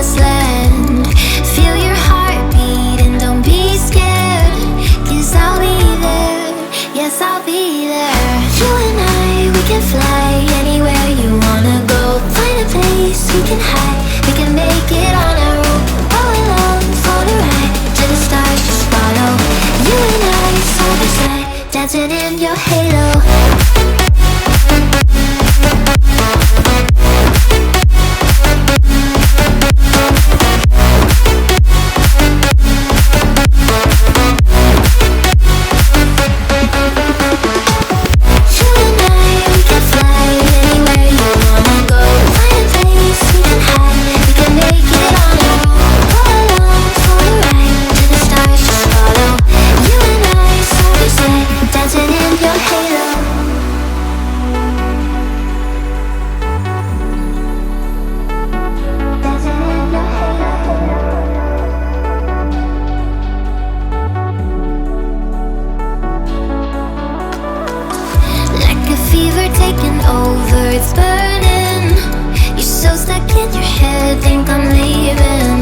promised land. Feel your heartbeat and don't be scared, 'cause I'll be there, yes I'll be there. You and I, we can fly anywhere you wanna go. Find a place we can hide, we can make it on our own. Go along for the ride, to the stars just follow. You and I, side by side, dancing in your halo. It's burning. You're so stuck in your head, think I'm leaving.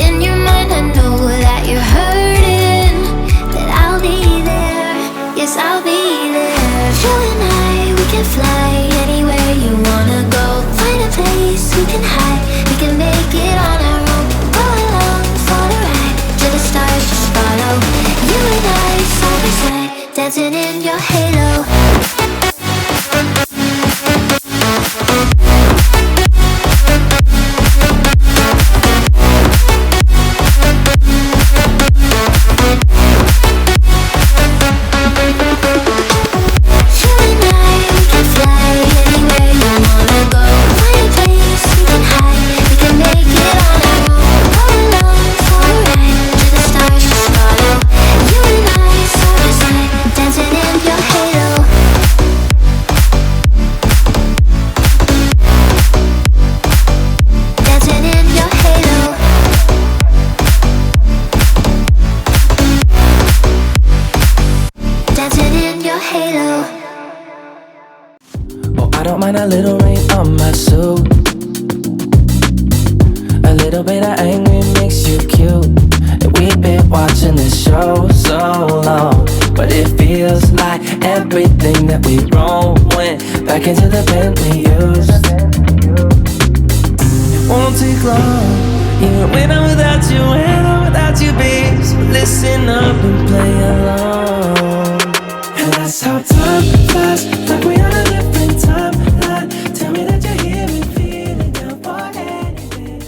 In your mind I know that you're hurting, that I'll be there, yes I'll be there. You and I, we can fly anywhere you wanna go. Find a place we can hide, we can make it on our own. Go along for the ride, to the stars just follow. You and I, side by side, dancing in your halo. A little rain on my suit, a little bit of angry makes you cute. And we've been watching this show so long, but it feels like everything that we wrote went back into the pen we used. It won't take long, even when I'm without you, when I'm without you, babe. So listen up and play along. And that's how time flies, like we on a different time. Tell me that you're here and feeling down for anything.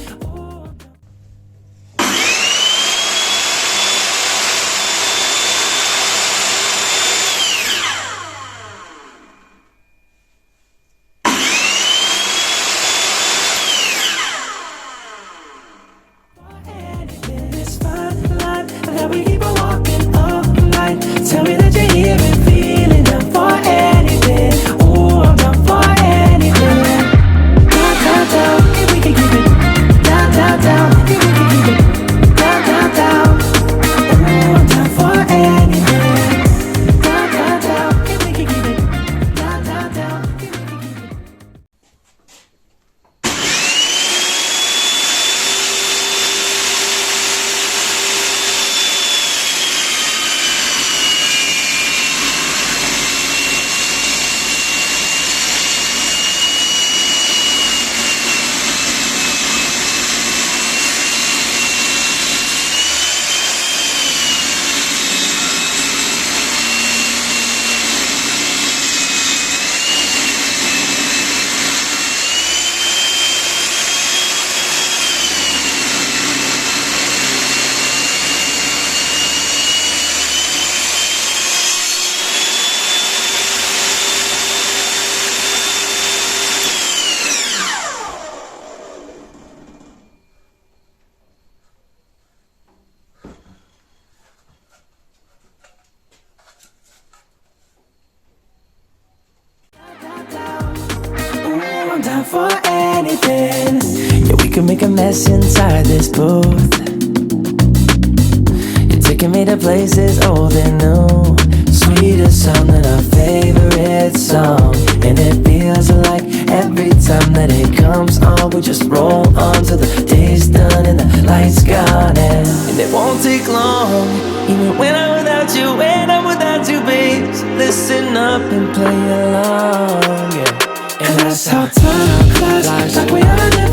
It's fine line that we keep on walking all night. Tell me that you're here and feeling down for anything. Ooh, I'm down for anything. Down, down, down, if we can keep it. Down, down, down, if we can keep it. Down, down, down. Ooh, I'm down for anything. Down, down, down, if we can keep it. Down, down, down, if we can keep it. I'm down for anything. Yeah, we can make a mess inside this booth. You're taking me to places old and new, sweeter sound than our favorite song. And it feels like every time that it comes on, we just roll on till the day's done and the lights gone. And it won't take long, even when I'm without you, when I'm without you, babe. So listen up and play along, yeah. And that's how time flies, like we are.